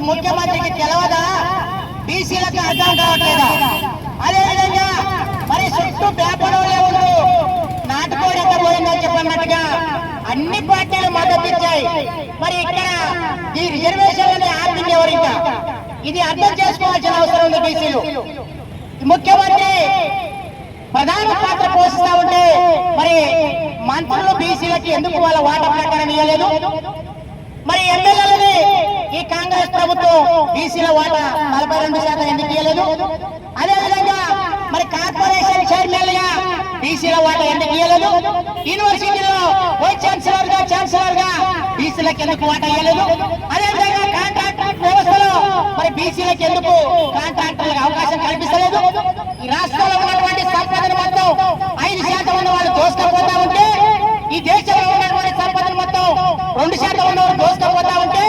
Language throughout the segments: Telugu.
ముఖ్యమంత్రికి తెలవదా? బీసీలకు అర్థం కావట్లేదా? అదేవిధంగా మరి చుట్టూ పేపర్లు ఎవరు నాటుకోడి ఎంత పోయిందని చెప్పన్నట్టుగా అన్ని పార్టీలు మద్దతు ఇచ్చాయి. మరి ఇక్కడ ఈ రిజర్వేషన్లని ఆపింది ఎవరు? ఇంకా ఇది అర్థం చేసుకోవాల్సిన అవసరం ఉంది. బీసీలు ముఖ్యమంత్రి ప్రధాన పాత్ర పోషిస్తా ఉంటే మరి మంత్రులు బీసీలకి ఎందుకు వాళ్ళ వాటా ప్రకారం ఇవ్వలేదు? మరి ఎమ్మెల్యేలని ఈ కాంగ్రెస్ ప్రభుత్వం బీసీల వాటా 42% ఎందుకు ఇవ్వలేదు? అదేవిధంగా మరి కార్పొరేషన్ చైర్మన్ గా బీసీల వాటా ఎందుకు ఇవ్వలేదు? యూనివర్సిటీలో వైస్ ఛాన్సలర్ గా బీసీలకు ఎందుకు వాటా ఇవ్వలేదు? అదేవిధంగా కాంట్రాక్టర్ వ్యవస్థలో మరి బీసీలకు ఎందుకు కాంట్రాక్టర్లకు అవకాశం కల్పిస్తలేదు? ఈ రాష్ట్రంలో ఉన్నటువంటి సంపదను మొత్తం 5% ఉన్న వాళ్ళు దోసుకపోతా ఉంటే, ఈ దేశంలో ఉన్నటువంటి సంపదను మొత్తం 2% ఉన్నవారు దోసుకపోతా ఉంటే,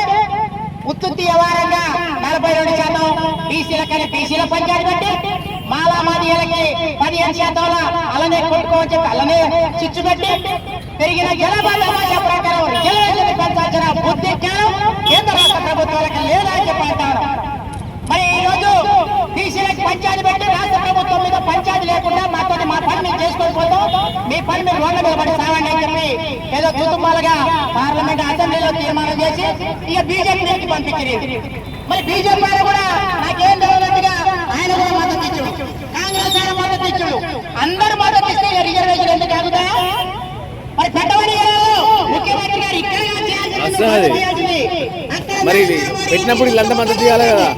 ఉత్తుత్తి వ్యవహారంగా 42% బీసీలకని బీసీల పంచాయతీ పెట్టి మాలామాదీయులకి 15% అలానే కొట్టుకోవని చెప్పి అలానే చిచ్చు పెట్టి పెరిగిన జనాభా సమాజం ప్రకారం రిజర్వేషన్ పెంచాల్సిన బుద్ధి జ్ఞానం కేంద్ర రాష్ట్ర ప్రభుత్వాలకు లేదని చెప్పంటారు. మరి ఈ రోజు బీసీలకు పంచాయతీ పెట్టి రాష్ట్ర ప్రభుత్వం మీద పంచాయతీ లేకుండా మాతో మా పని మేము చేసుకొని పోతాం, మీ పని మీరు రోడ్ల మీద పడి సాగండి అని చెప్పి ఏదో కుటుంబాలుగా పార్లమెంట్ అసెంబ్లీలో తీర్మానం చేసి ఇక బీజేపీకి పంపించింది. మరి బీజేపీ వారు కూడా నాకేం తెలియనట్టుగా ఆయన కూడా మద్దతు ఇచ్చాడు, కాంగ్రెస్ ఆయన మద్దతు ఇచ్చాడు, అందరూ మద్దతు ఇస్తే రిజర్వేషన్ ఎందుకు ఆగుతా? మరి పెట్టమని ముఖ్యమంత్రి గారు ఇక్కడ మరి పెట్టినప్పుడు వీళ్ళంతా మద్దతు ఇవ్వాలి కదా.